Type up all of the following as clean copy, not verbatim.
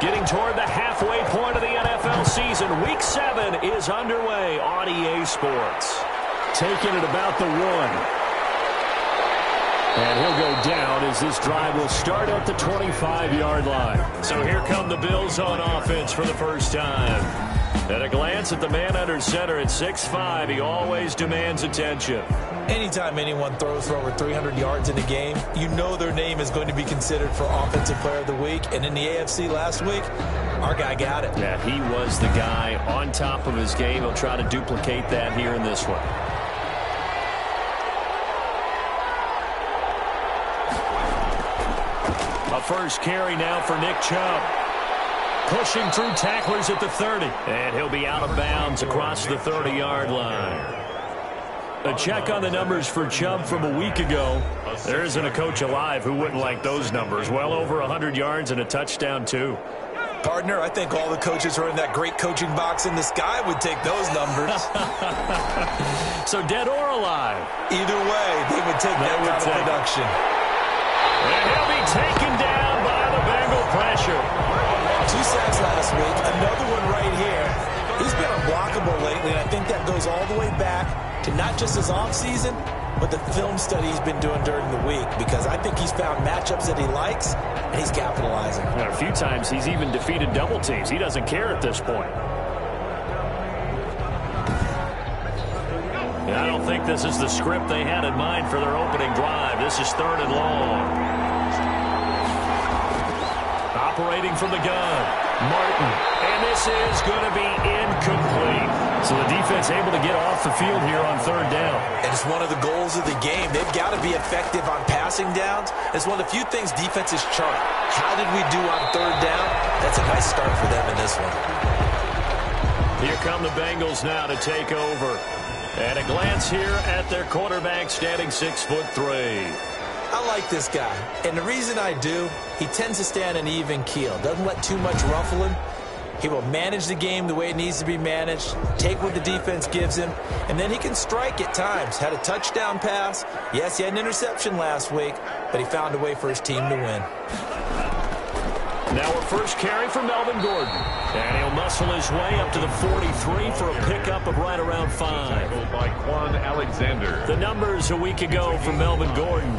Getting toward the halfway point of the NFL season. Week 7 is underway on EA Sports. Taking it about the 1. And he'll go down as this drive will start at the 25-yard line. So here come the Bills on offense for the first time. At a glance at the man under center at 6'5", he always demands attention. Anytime anyone throws for over 300 yards in a game, you know their name is going to be considered for Offensive Player of the Week. And in the AFC last week, our guy got it. Yeah, he was the guy on top of his game. He'll try to duplicate that here in this one. A first carry now for Nick Chubb. Pushing through tacklers at the 30. And he'll be out of bounds across the 30-yard line. A check on the numbers for Chubb from a week ago. There isn't a coach alive who wouldn't like those numbers. Well over 100 yards and a touchdown, too. Partner, I think all the coaches who are in that great coaching box in the sky would take those numbers. So dead or alive? Either way, they would take that kind of production. And he'll be taken down by the Bengal pressure. 2 sacks last week, another one right here. He's been unblockable lately, and I think that goes all the way back to not just his offseason, but the film study he's been doing during the week, because I think he's found matchups that he likes, and he's capitalizing. A few times he's even defeated double teams. He doesn't care at this point. And I don't think this is the script they had in mind for their opening drive. This is 3rd and long. Operating from the gun, Martin. And this is going to be incomplete. So the defense able to get off the field here on 3rd down. And it's one of the goals of the game. They've got to be effective on passing downs. It's one of the few things defenses chart. How did we do on 3rd down? That's a nice start for them in this one. Here come the Bengals now to take over. And a glance here at their quarterback standing 6'3". I like this guy, and the reason I do, he tends to stay on an even keel. Doesn't let too much ruffle him. He will manage the game the way it needs to be managed, take what the defense gives him, and then he can strike at times. Had a touchdown pass. Yes, he had an interception last week, but he found a way for his team to win. Now a first carry for Melvin Gordon. And he'll muscle his way up to the 43 for a pickup of right around 5. By Quan Alexander. The numbers a week ago for Melvin Gordon.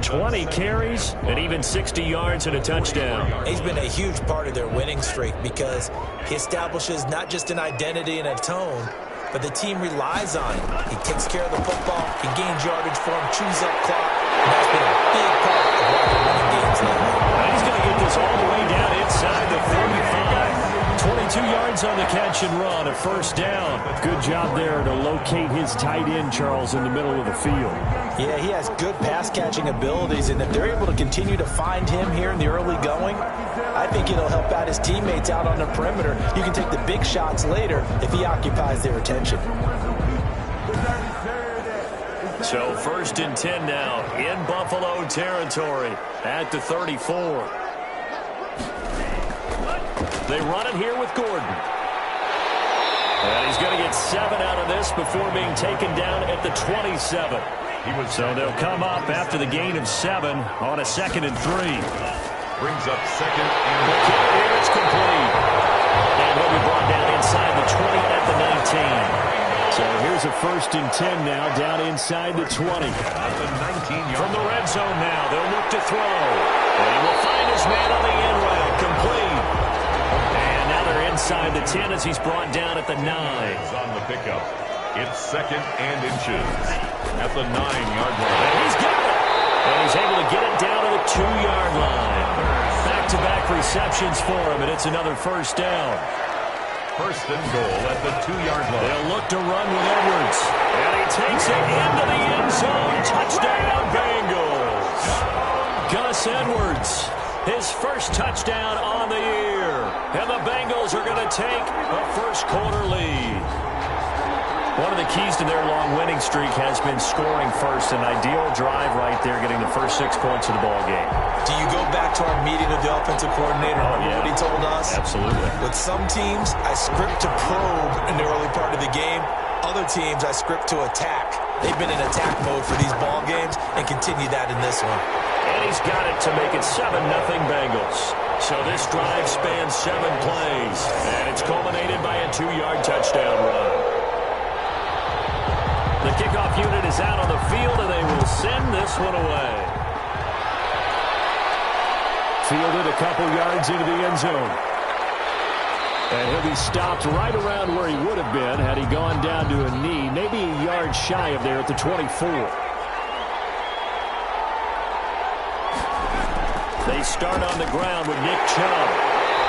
20 carries and even 60 yards and a touchdown. He's been a huge part of their winning streak because he establishes not just an identity and a tone, but the team relies on him. He takes care of the football, he gains yardage for him, chews up clock, and that's been a big part of why they're winning games lately. He's going to get this all the way down inside the 45. 22 yards on the catch and run, a first down. Good job there to locate his tight end, Charles, in the middle of the field. Yeah, he has good pass-catching abilities, and if they're able to continue to find him here in the early going, I think it'll help out his teammates out on the perimeter. You can take the big shots later if he occupies their attention. So 1st and 10 now in Buffalo territory at the 34. They run it here with Gordon. And he's going to get 7 out of this before being taken down at the 27. So they'll come up after the gain of 7 on a 2nd and 3. Brings up 2nd and here it's complete. And he'll be brought down inside the 20 at the 19. So here's a 1st and 10 now down inside the 20. at the 19-yard From the red zone now, they'll look to throw. And he will find his man on the end route, complete. And now they're inside the 10 as he's brought down at the 9. on the pickup. It's 2nd and inches at the 9-yard line. And he's got it. And he's able to get it down to the 2-yard line. Back-to-back receptions for him, and it's another first down. 1st and goal at the 2-yard line. They'll look to run with Edwards. And he takes it into the end zone. Touchdown, Bengals. Gus Edwards, his first touchdown on the year. And the Bengals are going to take a first-quarter lead. One of the keys to their long winning streak has been scoring first. An ideal drive right there, getting the first 6 points of the ball game. Do you go back to our meeting with the offensive coordinator? Yeah. What he told us? Absolutely. With some teams, I script to probe in the early part of the game. Other teams, I script to attack. They've been in attack mode for these ball games and continue that in this one. And he's got it to make it 7-0 Bengals. So this This drive spans 7 plays, and it's culminated by a 2-yard touchdown run. The kickoff unit is out on the field, and they will send this one away. Fielded a couple yards into the end zone. And he'll be stopped right around where he would have been had he gone down to a knee, maybe a yard shy of there at the 24. They start on the ground with Nick Chubb.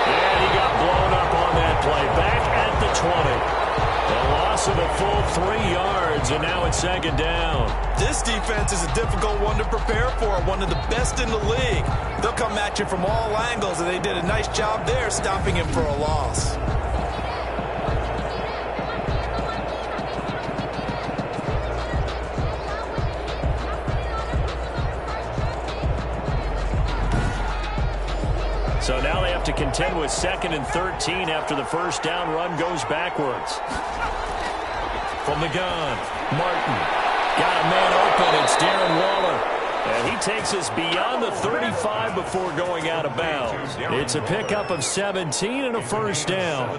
And he got blown up on that play. Back at the 20. A loss of a full 3 yards, and now it's 2nd down. This defense is a difficult one to prepare for, one of the best in the league. They'll come at you from all angles, and they did a nice job there stopping him for a loss. So now they have to contend with 2nd and 13 after the first down run goes backwards. From the gun, Martin. Got a man open. It's Darren Waller. And he takes us beyond the 35 before going out of bounds. It's a pickup of 17 and a first down.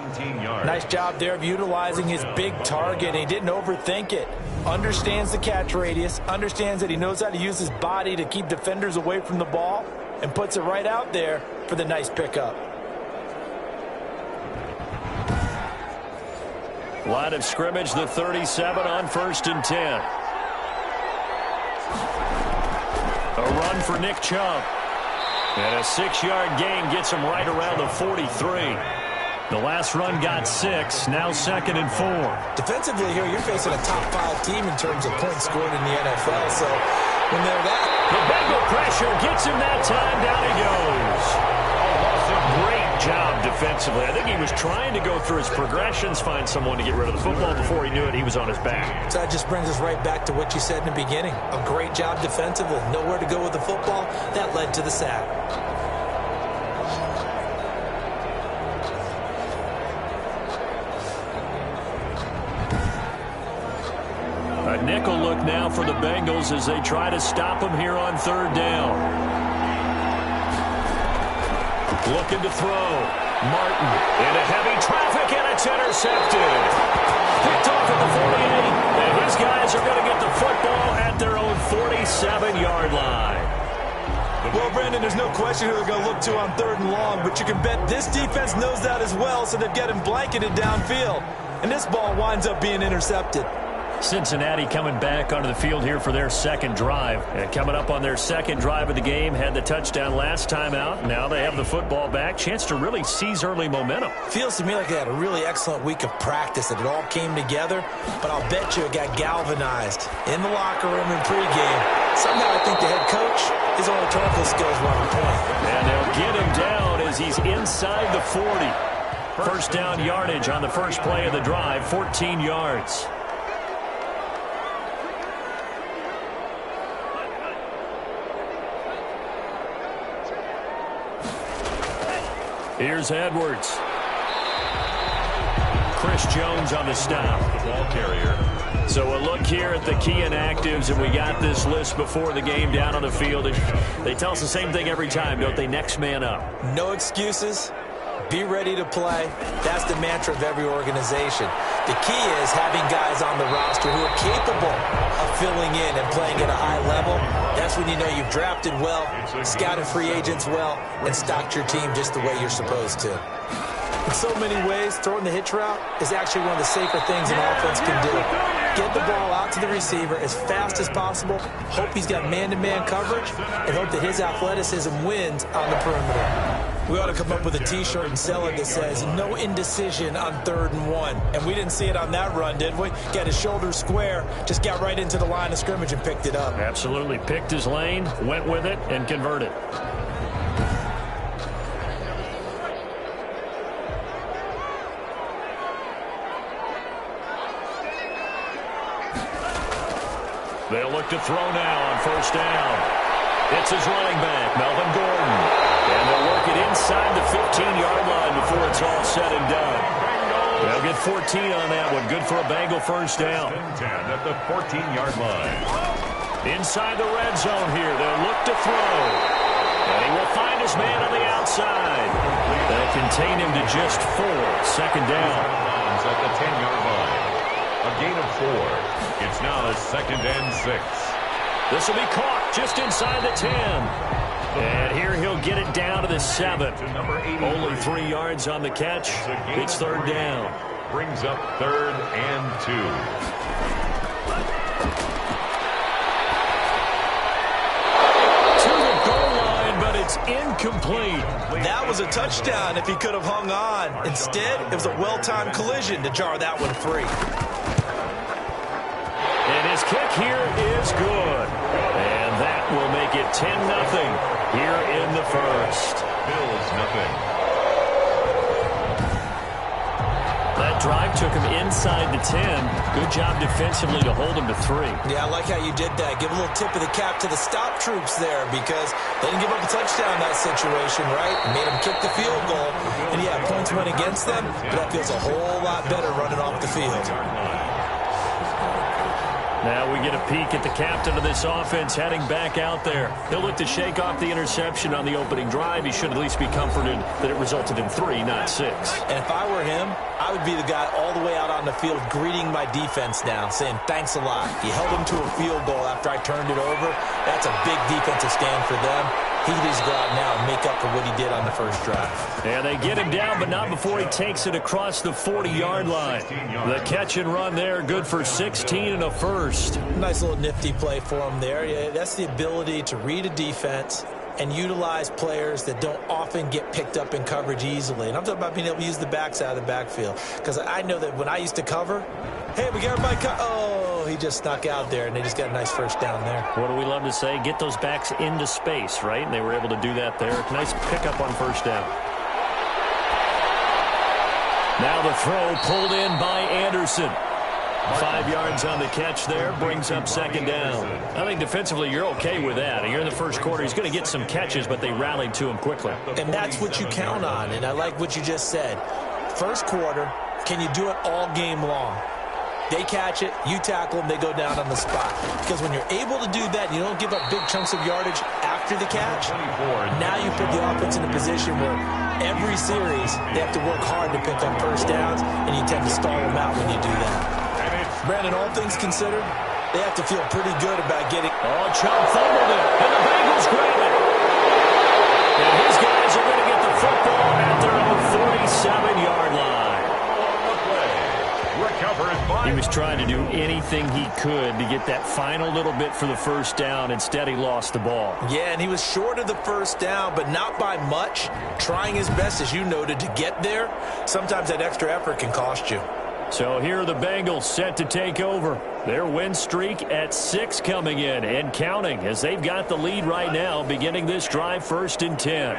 Nice job there of utilizing his big target. He didn't overthink it. Understands the catch radius. Understands that he knows how to use his body to keep defenders away from the ball. And puts it right out there for the nice pickup. Line of scrimmage, the 37 on 1st and 10. A run for Nick Chubb. And a 6-yard gain gets him right around the 43. The last run got 6, now 2nd and 4. Defensively here, you're facing a top 5 team in terms of points scored in the NFL. So when they're that... The Bengal pressure gets him that time. Down he goes. Great job defensively. I think he was trying to go through his progressions, find someone to get rid of the football. Before he knew it, he was on his back. So that just brings us right back to what you said in the beginning. A great job defensively. Nowhere to go with the football. That led to the sack. A nickel look now for the Bengals as they try to stop him here on 3rd down. Looking to throw. Martin into heavy traffic, and it's intercepted. Picked off at the 48, and his guys are going to get the football at their own 47-yard line. Well, Brandon, there's no question who they're going to look to on 3rd and long, but you can bet this defense knows that as well, so they're getting blanketed downfield. And this ball winds up being intercepted. Cincinnati coming back onto the field here for their 2nd drive. And coming up on their 2nd drive of the game, had the touchdown last time out. Now they have the football back. Chance to really seize early momentum. Feels to me like they had a really excellent week of practice, that it all came together. But I'll bet you it got galvanized in the locker room in pregame. Somehow I think the head coach, his own rhetorical skills were on point. And they'll get him down as he's inside the 40. First down yardage on the first play of the drive, 14 yards. Here's Edwards. Chris Jones on the stop. Ball carrier. So a look here at the key inactives, and we got this list before the game down on the field. And they tell us the same thing every time, don't they? Next man up. No excuses. Be ready to play. That's the mantra of every organization. The key is having guys on the roster who are capable of filling in and playing at a high level. That's when you know you've drafted well, scouted free agents well, and stocked your team just the way you're supposed to. In so many ways, throwing the hitch route is actually one of the safer things an offense can do. Get the ball out to the receiver as fast as possible, hope he's got man-to-man coverage, and hope that his athleticism wins on the perimeter. We ought to come up with a T-shirt and sell it that says, no indecision on 3rd and 1. And we didn't see it on that run, did we? Got his shoulders square, just got right into the line of scrimmage and picked it up. Absolutely. Picked his lane, went with it, and converted. They'll look to throw now on 1st down. It's his running back, Melvin Gordon. And they'll work it inside the 15-yard line before it's all said and done. They'll get 14 on that one. Good for a Bengal first down. 10 at the 14-yard line. Inside the red zone here. They'll look to throw. And he will find his man on the outside. outside. They'll contain him to just 4. Second down. At the 10-yard line. A gain of 4. It's now 2nd and 6. This will be caught just inside the 10. And here he'll get it down to the 7. Only 3 yards on the catch. It's 3rd down. Brings up 3rd and 2. It's incomplete. That was a touchdown if he could have hung on. Instead, it was a well-timed collision to jar that one free. And his kick here is good. And that will make it 10-0 here in the first. Bills nothing. That drive took him inside the 10. Good job defensively to hold him to 3. Yeah, I like how you did that. Give a little tip of the cap to the stop troops there because they didn't give up a touchdown in that situation, right? Made them kick the field goal. And, yeah, points went against them, but that feels a whole lot better running off the field. Now we get a peek at the captain of this offense heading back out there. He'll look to shake off the interception on the opening drive. He should at least be comforted that it resulted in 3, not 6. And if I were him, I would be the guy all the way out on the field greeting my defense now, saying thanks a lot. You held them to a field goal after I turned it over. That's a big defensive stand for them. He needs to go out now and make up for what he did on the first drive. And they get him down, but not before he takes it across the 40-yard line. The catch and run there, good for 16 and a first. Nice little nifty play for him there. Yeah, that's the ability to read a defense and utilize players that don't often get picked up in coverage easily. And I'm talking about being able to use the backs out of the backfield. Because I know that when I used to cover, hey, we got everybody oh, he just snuck out there, and they just got a nice first down there. What do we love to say? Get those backs into space, right? And they were able to do that there. Nice pickup on first down. Now the throw pulled in by Anderson. 5 yards on the catch there, brings up 2nd down. I think defensively you're okay with that. Here in the first quarter, he's going to get some catches, but they rallied to him quickly. And that's what you count on, and I like what you just said. First quarter, can you do it all game long? They catch it, you tackle them, they go down on the spot. Because when you're able to do that, you don't give up big chunks of yardage after the catch. Now you put the offense in a position where every series they have to work hard to pick up first downs, and you tend to stall them out when you do that. Brandon, all things considered, they have to feel pretty good about getting... Oh, Chubb fumbled it, and the Bengals grab it. And his guys are going to get the football at their own 47-yard line. He was trying to do anything he could to get that final little bit for the first down. Instead, he lost the ball. Yeah, and he was short of the first down, but not by much. Trying his best, as you noted, to get there. Sometimes that extra effort can cost you. So here are the Bengals set to take over. Their win streak at 6 coming in and counting as they've got the lead right now, beginning this drive 1st and 10.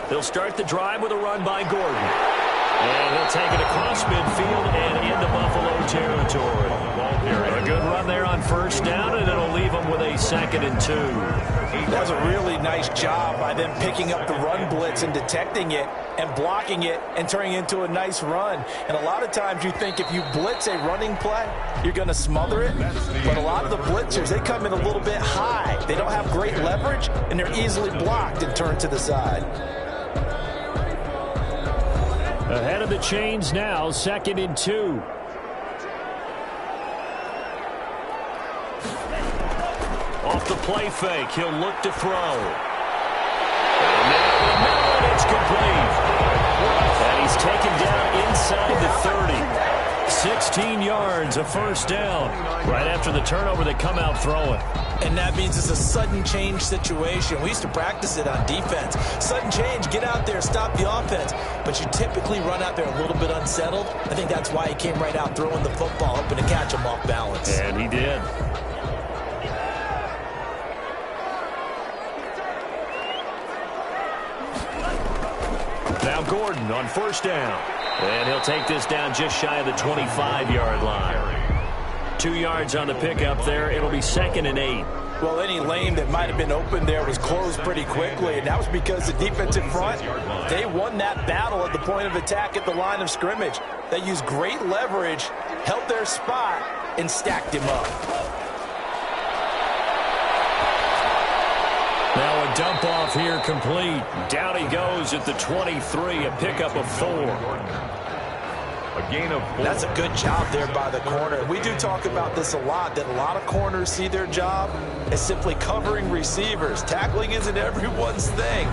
They'll start the drive with a run by Gordon. And he'll take it across midfield and into Buffalo territory. A good run there on first down, and it'll leave them with a 2nd and 2. That was a really nice job by them picking up the run blitz and detecting it and blocking it and turning it into a nice run. And a lot of times you think if you blitz a running play, you're going to smother it. But a lot of the blitzers, they come in a little bit high. They don't have great leverage, and they're easily blocked and turned to the side. Ahead of the chains now, 2nd and 2. Off the play fake, he'll look to throw. And now it's complete. And he's taken down inside the 30. 16 yards, a first down. Right after the turnover, they come out throwing. And that means it's a sudden change situation. We used to practice it on defense. Sudden change, get out there, stop the offense. But you typically run out there a little bit unsettled. I think that's why he came right out throwing the football, hoping to catch him off balance. And he did. Now Gordon on first down. And he'll take this down just shy of the 25-yard line. 2 yards on the pickup there. It'll be 2nd and 8. Well, any lane that might have been open there was closed pretty quickly, and that was because the defensive front, they won that battle at the point of attack at the line of scrimmage. They used great leverage held their spot, and stacked him up. Now a dump off here complete. Down he goes at the 23, a pickup of 4. A gain of 4. That's a good job there by the corner. We do talk about this a lot, that a lot of corners see their job as simply covering receivers. Tackling isn't everyone's thing.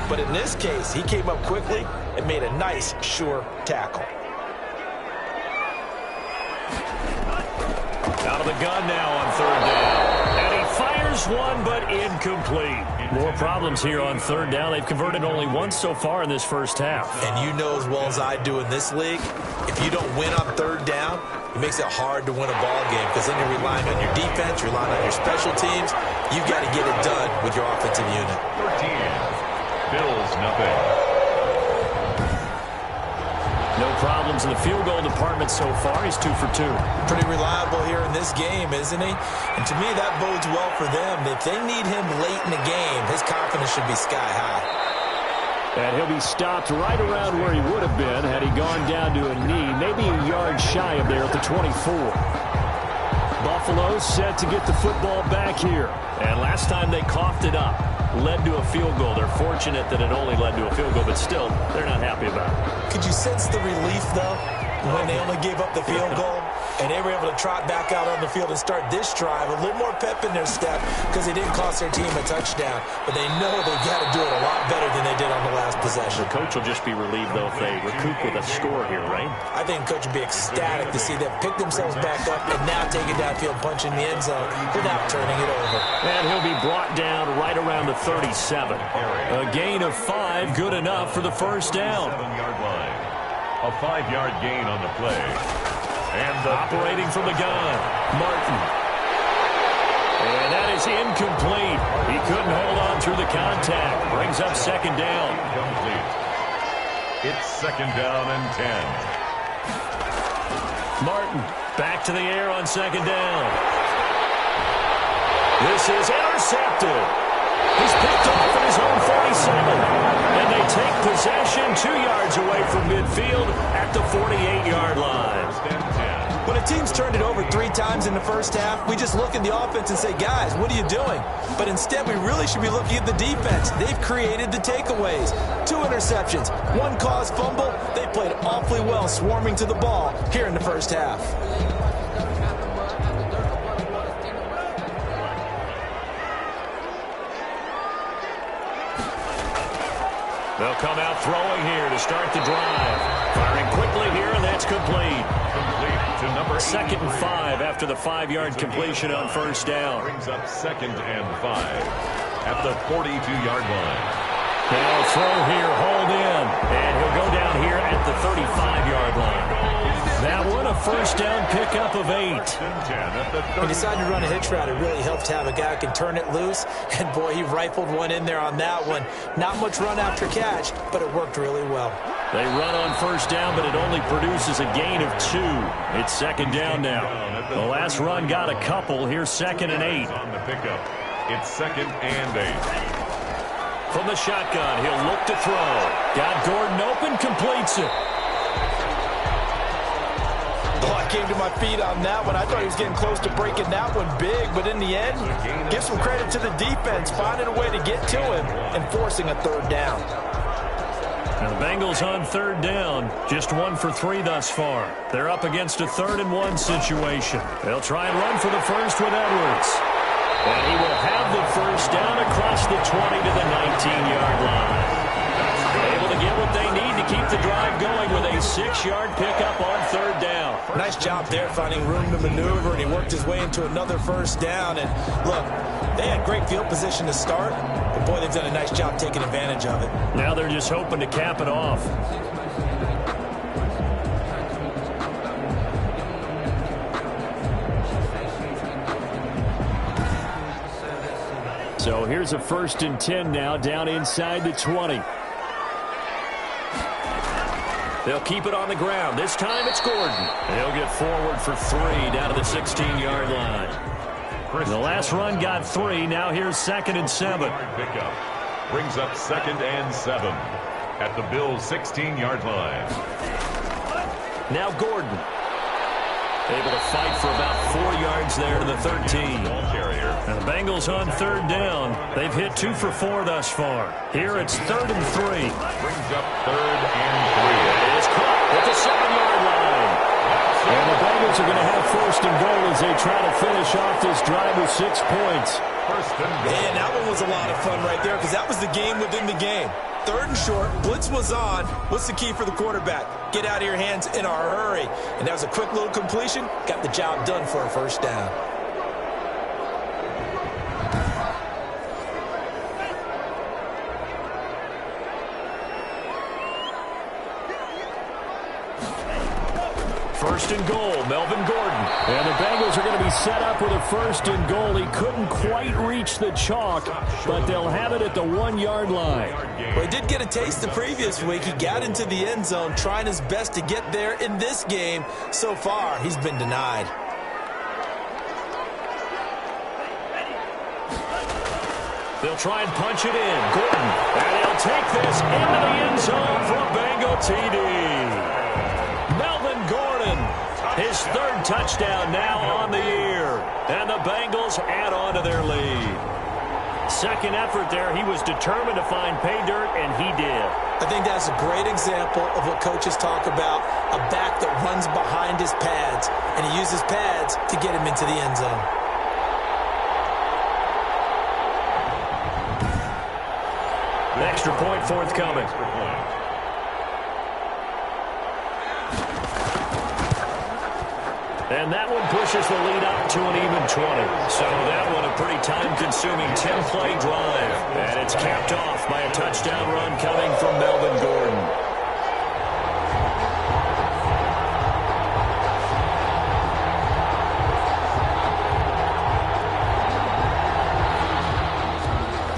But in this case, he came up quickly and made a nice, sure tackle. Out of the gun now on 3rd down. And he fires one, but incomplete. More problems here on 3rd down. They've converted only once so far in this first half. And you know as well as I do in this league, if you don't win on 3rd down, it makes it hard to win a ball game because then you're relying on your defense, you're relying on your special teams. You've got to get it done with your offensive unit. 13. Bills nothing. No problems in the field goal department so far. He's 2 for 2. Pretty reliable here in this game, isn't he? And to me, that bodes well for them. If they need him late in the game, his confidence should be sky high. And he'll be stopped right around where he would have been had he gone down to a knee, maybe a yard shy of there at the 24. Buffalo set to get the football back here. And last time they coughed it up, led to a field goal. They're fortunate that it only led to a field goal, but still, they're not happy about it. Could you sense the relief, though, when they only gave up the field goal? And they were able to trot back out on the field and start this drive. A little more pep in their step because they didn't cost their team a touchdown. But they know they've got to do it a lot better than they did on the last possession. The coach will just be relieved, though, if they recoup with a score here, right? I think the coach would be ecstatic to see them pick themselves back up and now take it downfield, punch in the end zone without turning it over. And he'll be brought down right around the 37. A gain of 5, good enough for the first down. 7-yard line. A 5-yard gain on the play. And operating from the gun, Martin. And that is incomplete. He couldn't hold on through the contact. Brings up 2nd down. Incomplete. It's 2nd down and 10. Martin back to the air on 2nd down. This is intercepted. He's picked off at his own 47. And they take possession 2 yards away from midfield at the 48-yard line. When a team's turned it over 3 times in the first half, we just look at the offense and say, guys, what are you doing? But instead, we really should be looking at the defense. They've created the takeaways. 2 interceptions, 1 caused fumble. They played awfully well swarming to the ball here in the first half. They'll come out throwing here to start the drive. Firing quickly here, and that's complete. Complete to number 2nd and 5 after the 5-yard completion on first down. Brings up 2nd and 5 at the 42-yard line. Now throw here, hold in, and he'll go down here at the 35-yard line. That one a first down pickup of 8. He decided to run a hitch route. It really helps to have a guy who can turn it loose. And, boy, he rifled one in there on that one. Not much run after catch, but it worked really well. They run on first down, but it only produces a gain of 2. It's 2nd down now. The last run got a couple. Here's 2nd and 8. On the pickup, it's 2nd and 8. From the shotgun, he'll look to throw. Got Gordon open, completes it. Oh, I came to my feet on that one. I thought he was getting close to breaking that one big, but in the end, give some credit to the defense, finding a way to get to him and forcing a 3rd down. Now the Bengals on 3rd down, just 1 for 3 thus far. They're up against a 3rd and 1 situation. They'll try and run for the first with Edwards. And he will have the first down across the 20 to the 19-yard line. Able to get what they need to keep the drive going with a 6-yard pickup on 3rd down. Nice job there finding room to maneuver, and he worked his way into another first down. And look, they had great field position to start, but boy, they've done a nice job taking advantage of it. Now they're just hoping to cap it off. So here's a 1st and 10 now down inside the 20. They'll keep it on the ground. This time it's Gordon. They'll get forward for 3 down to the 16-yard line. The last run got 3. Now here's 2nd and 7. Pickup brings up 2nd and 7 at the Bills' 16-yard line. Now Gordon. Able to fight for about 4 yards there to the 13. And the Bengals on third down. They've hit 2 for 4 thus far. Here it's 3rd and 3. Brings up 3rd and 3. It is caught at the 7-yard line. And the Bengals are going to have 1st and goal as they try to finish off this drive with 6 points. 1st and goal. Man, that one was a lot of fun right there because that was the game within the game. 3rd and short, blitz was on. What's the key for the quarterback? Get out of your hands in a hurry. And that was a quick little completion. Got the job done for a 1st down. First and goal, Melvin Gordon. And the Bengals are going to be set up with a 1st and goal. He couldn't quite reach the chalk, but they'll have it at the 1-yard line. Well, he did get a taste the previous week. He got into the end zone, trying his best to get there in this game. So far, he's been denied. They'll try and punch it in. Gordon, and he'll take this into the end zone for a Bengal TD. Melvin Gordon, his 3rd touchdown now on the year. And the Bengals add on to their lead. 2nd effort there. He was determined to find pay dirt, and he did. I think that's a great example of what coaches talk about, a back that runs behind his pads, and he uses pads to get him into the end zone. An extra point forthcoming. And that one pushes the lead up to an even 20. So that one a pretty time-consuming 10-play drive. And it's capped off by a touchdown run coming from Melvin Gordon.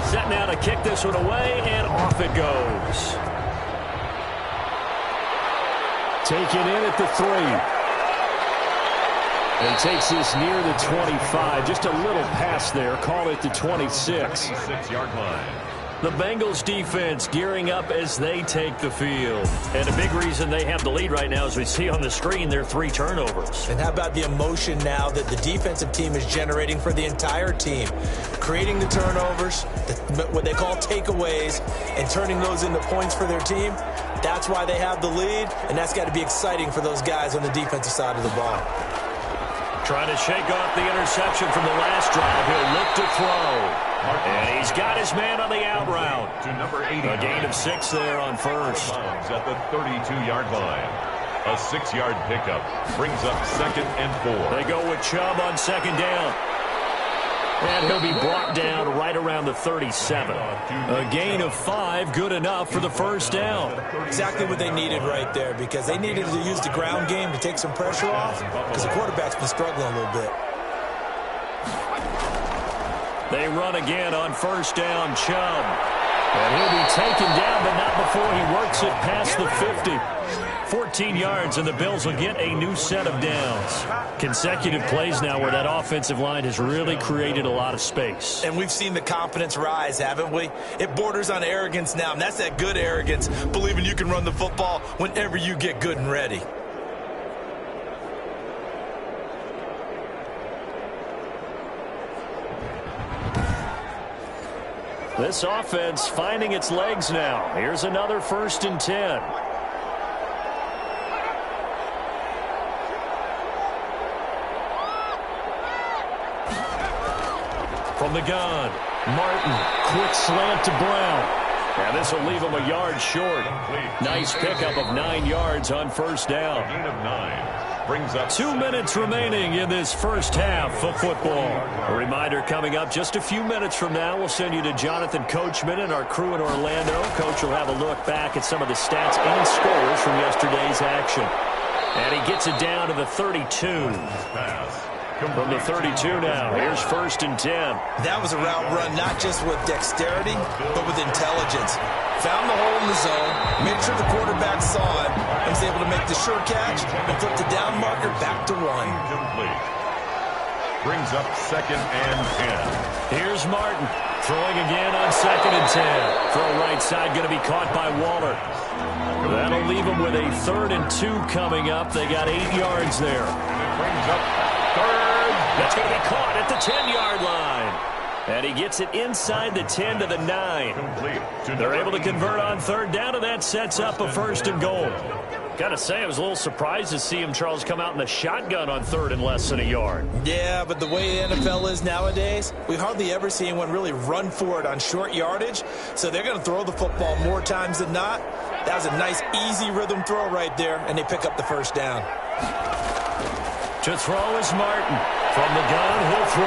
Set now to kick this one away, and off it goes. Taken in at the 3. And takes this near the 25. Just a little pass there. Call it the 26. 26-yard line. The Bengals defense gearing up as they take the field. And a big reason they have the lead right now, as we see on the screen, their 3 turnovers. And how about the emotion now that the defensive team is generating for the entire team? Creating the turnovers, what they call takeaways, and turning those into points for their team. That's why they have the lead, and that's got to be exciting for those guys on the defensive side of the ball. Trying to shake off the interception from the last drive. He'll look to throw. And he's got his man on the out route. To number 80. A gain of 6 there on first. At the 32-yard line. A 6-yard pickup brings up 2nd and 4. They go with Chubb on 2nd down. And he'll be brought down right around the 37. A gain of 5, good enough for the 1st down. Exactly what they needed right there, because they needed to use the ground game to take some pressure off, because the quarterback's been struggling a little bit. They run again on 1st down, Chubb. And he'll be taken down, but not before he works it past the 50. 14 yards, and the Bills will get a new set of downs. Consecutive plays now where that offensive line has really created a lot of space. And we've seen the confidence rise, haven't we? It borders on arrogance now, and that's that good arrogance, believing you can run the football whenever you get good and ready. This offense finding its legs now. Here's another 1st and 10. From the gun, Martin, quick slant to Brown. And this will leave him a yard short. Nice pickup of 9 yards on 1st down. Gain of 9. Brings up 2 minutes remaining in this first half of football. A reminder coming up just a few minutes from now. We'll send you to Jonathan Coachman and our crew in Orlando. Coach will have a look back at some of the stats and scores from yesterday's action. And he gets it down to the 32. pass. From the 32 now, here's 1st and 10. That was a route run not just with dexterity, but with intelligence. Found the hole in the zone, made sure the quarterback saw it, and was able to make the sure catch and flip the down marker back to 1. Complete. Brings up 2nd and 10. Here's Martin throwing again on 2nd and 10. Throw right side going to be caught by Waller. That'll leave them with a 3rd and 2 coming up. They got 8 yards there. It brings brings up third. That's going to be caught at the 10-yard line. And he gets it inside the 10 to the 9. Complete. They're able to convert on third down, and that sets up a first and goal. Got to say, I was a little surprised to see him, Charles, come out in the shotgun on third and less than a yard. Yeah, but the way the NFL is nowadays, we hardly ever see anyone really run for it on short yardage. So they're going to throw the football more times than not. That was a nice, easy rhythm throw right there, and they pick up the first down. To throw is Martin. From the gun, he'll throw.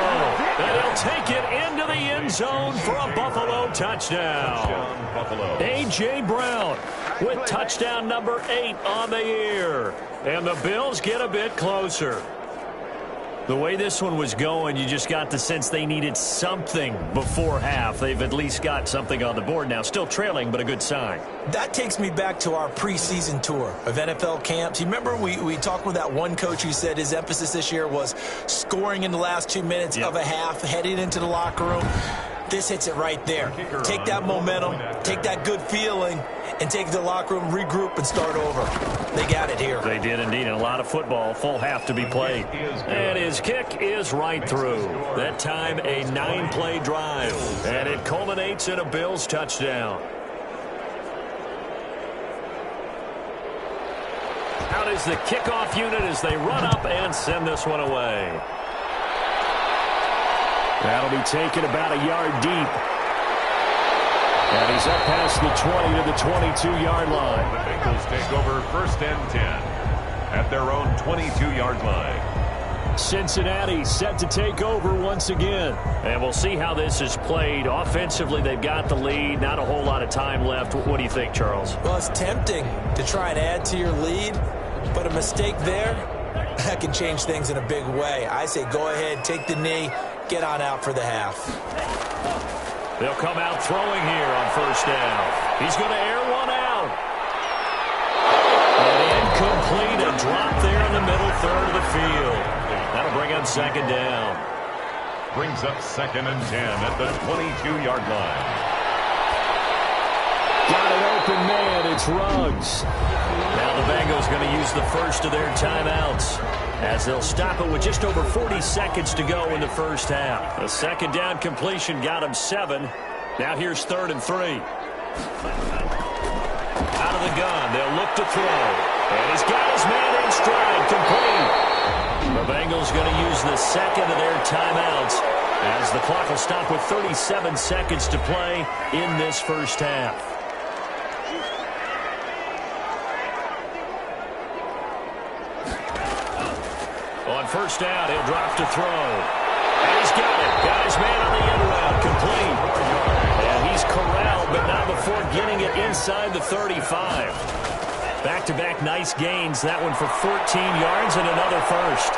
And he'll take it into the end zone for a Buffalo touchdown. A.J. Brown with touchdown number 8 on the year. And the Bills get a bit closer. The way this one was going, you just got the sense they needed something before half. They've at least got something on the board now. Still trailing, but a good sign. That takes me back to our preseason tour of NFL camps. You remember we talked with that one coach who said his emphasis this year was scoring in the last 2 minutes of a half, heading into the locker room. This hits it right there. Take that momentum, take that good feeling, and take it to the locker room, regroup, and start over. They got it here. They did indeed, and a lot of football, full half to be played. And his kick is right through. That time, a 9-play drive. And it culminates in a Bills touchdown. Out is the kickoff unit as they run up and send this one away. That'll be taken about a yard deep. And he's up past the 20 to the 22-yard line. The Bengals take over first and 10 at their own 22-yard line. Cincinnati set to take over once again. And we'll see how this is played. Offensively, they've got the lead. Not a whole lot of time left. What do you think, Charles? Well, it's tempting to try and add to your lead, but a mistake there, that can change things in a big way. I say go ahead, take the knee, get on out for the half. They'll come out throwing here on first down. He's going to air one out. And incomplete, a drop there in the middle third of the field. That'll bring up second down. Brings up second and 10 at the 22-yard line. Got an open man, it's Ruggs. Now the Bengals going to use the first of their timeouts, as they'll stop it with just over 40 seconds to go in the first half. A second down completion got him 7. Now here's 3rd and 3. Out of the gun, they'll look to throw. And he's got his man in stride, complete. The Bengals going to use the second of their timeouts, as the clock will stop with 37 seconds to play in this first half. On first down, he'll drop to throw. And he's got it. Got his man on the end around, complete. And he's corralled, but not before getting it inside the 35. Back-to-back nice gains. That one for 14 yards and another first.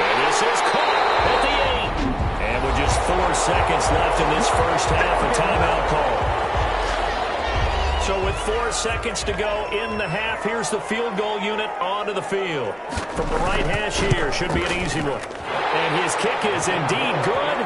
And this is caught at the 8. And with just 4 seconds left in this first half, a timeout call. So with 4 seconds to go in the half, here's the field goal unit onto the field. From the right hash here, should be an easy one. And his kick is indeed good,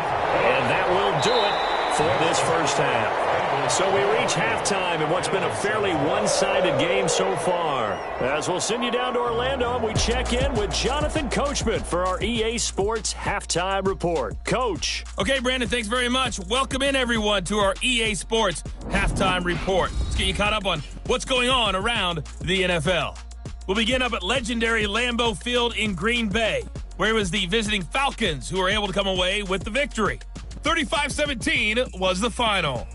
and that will do it for this first half. So we reach halftime in what's been a fairly one-sided game so far. As we'll send you down to Orlando, and we check in with Jonathan Coachman for our EA Sports Halftime Report. Coach. Okay, Brandon, thanks very much. Welcome in, everyone, to our EA Sports Halftime Report. Let's get you caught up on what's going on around the NFL. We'll begin up at legendary Lambeau Field in Green Bay, where it was the visiting Falcons who were able to come away with the victory. 35-17 was the final.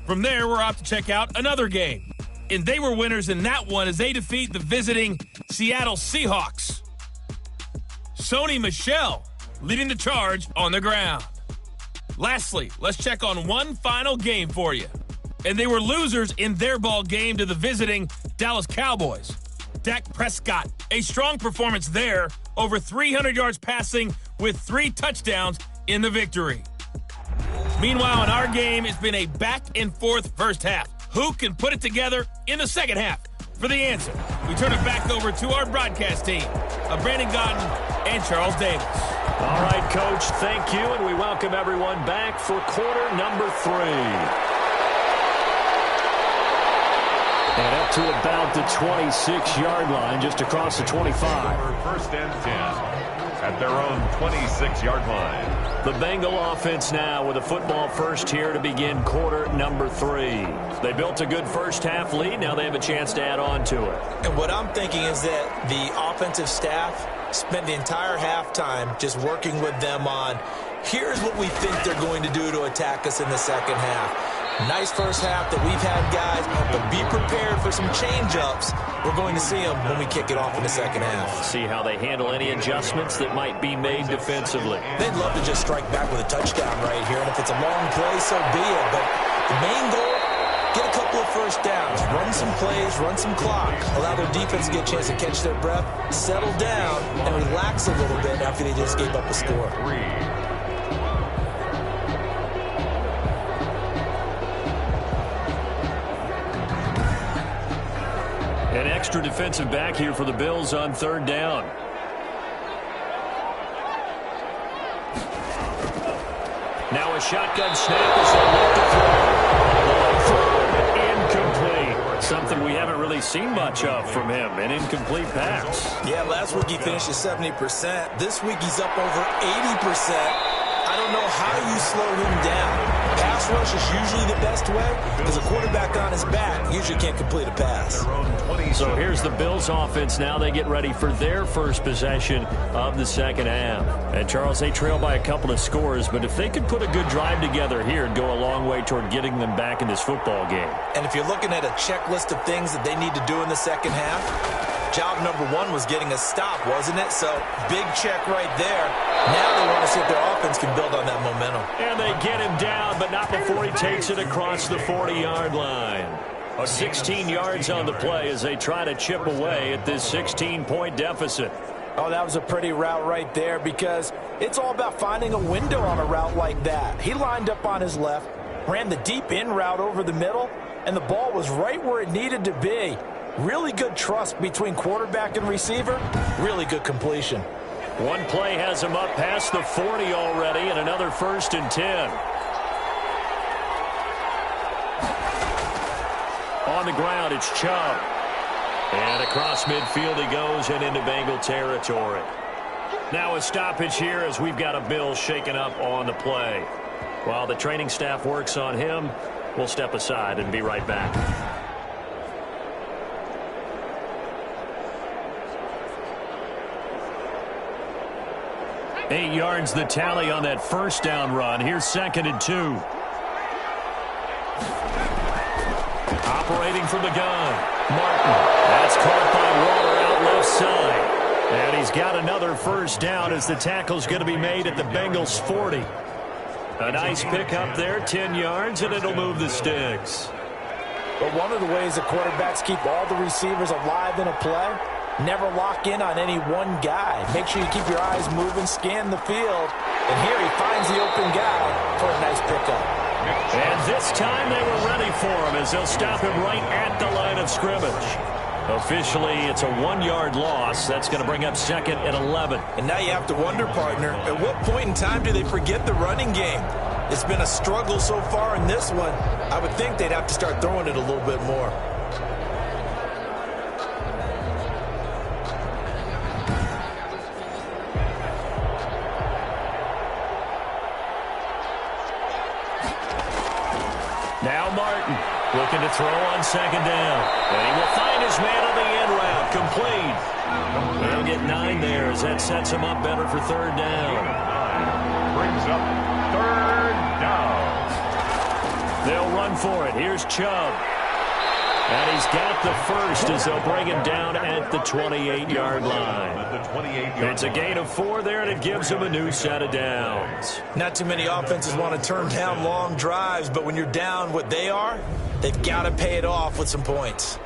From there, we're off to check out another game. And they were winners in that one as they defeat the visiting Seattle Seahawks. Sony Michel leading the charge on the ground. Lastly, let's check on one final game for you. And they were losers in their ball game to the visiting Dallas Cowboys. Dak Prescott, a strong performance there, over 300 yards passing with 3 touchdowns in the victory. Meanwhile, in our game, it's been a back-and-forth first half. Who can put it together in the second half? For the answer, we turn it back over to our broadcast team of Brandon Gaudin and Charles Davis. All right, Coach, thank you, and we welcome everyone back for quarter number 3. And up to about the 26-yard line, just across the 25. First and 10 at their own 26-yard line. The Bengal offense now with a football first here to begin quarter number 3. They built a good first-half lead. Now they have a chance to add on to it. And what I'm thinking is that the offensive staff spent the entire halftime just working with them on, here's what we think they're going to do to attack us in the second half. Nice first half that we've had, guys, but be prepared for some change-ups. We're going to see them when we kick it off in the second half. See how they handle any adjustments that might be made defensively. They'd love to just strike back with a touchdown right here, and if it's a long play, so be it. But the main goal, get a couple of first downs, run some plays, run some clock, allow their defense to get a chance to catch their breath, settle down, and relax a little bit after they just gave up a score. An extra defensive back here for the Bills on third down. Now a shotgun snap as they look to throw. Incomplete. Something we haven't really seen much of from him. An incomplete pass. Yeah, last week he finished at 70%. This week he's up over 80%. I don't know how you slow him down. Pass rush is usually the best way because a quarterback on his back usually can't complete a pass. So here's the Bills offense now. They get ready for their first possession of the second half. And Charles, they trail by a couple of scores, but if they could put a good drive together here, it'd go a long way toward getting them back in this football game. And if you're looking at a checklist of things that they need to do in the second half, job number 1 was getting a stop, wasn't it? So big check right there. Now they want to see if their offense can build on that momentum. And they get him down, but not before he takes it across the 40-yard line. 16 yards on the play as they try to chip away at this 16-point deficit. Oh, that was a pretty route right there because it's all about finding a window on a route like that. He lined up on his left, ran the deep in route over the middle, and the ball was right where it needed to be. Really good trust between quarterback and receiver. Really good completion. One play has him up past the 40 already, and another 1st and 10. On the ground, it's Chubb. And across midfield he goes and into Bengal territory. Now a stoppage here as we've got a Bill shaken up on the play. While the training staff works on him, we'll step aside and be right back. 8 yards the tally on that first down run. Here's 2nd and 2. Operating from the gun, Martin. That's caught by Waller out left side. And he's got another first down as the tackle's going to be made at the Bengals 40. A nice pick up there, 10 yards, and it'll move the sticks. But one of the ways the quarterbacks keep all the receivers alive in a play, never lock in on any one guy. Make sure you keep your eyes moving, scan the field. And here he finds the open guy for a nice pickup. And this time they were ready for him as they'll stop him right at the line of scrimmage. Officially, it's a 1-yard loss. That's going to bring up 2nd and 11. And now you have to wonder, partner, at what point in time do they forget the running game? It's been a struggle so far in this one. I would think they'd have to start throwing it a little bit more. Now Martin looking to throw on 2nd down. And he will find his man on the end route. Complete. They'll get 9 there as that sets him up better for 3rd down. Brings up 3rd down. They'll run for it. Here's Chubb. And he's got the first as they'll bring him down at the 28-yard line. It's a gain of 4 there, and it gives him a new set of downs. Not too many offenses want to turn down long drives, but when you're down what they are, they've got to pay it off with some points.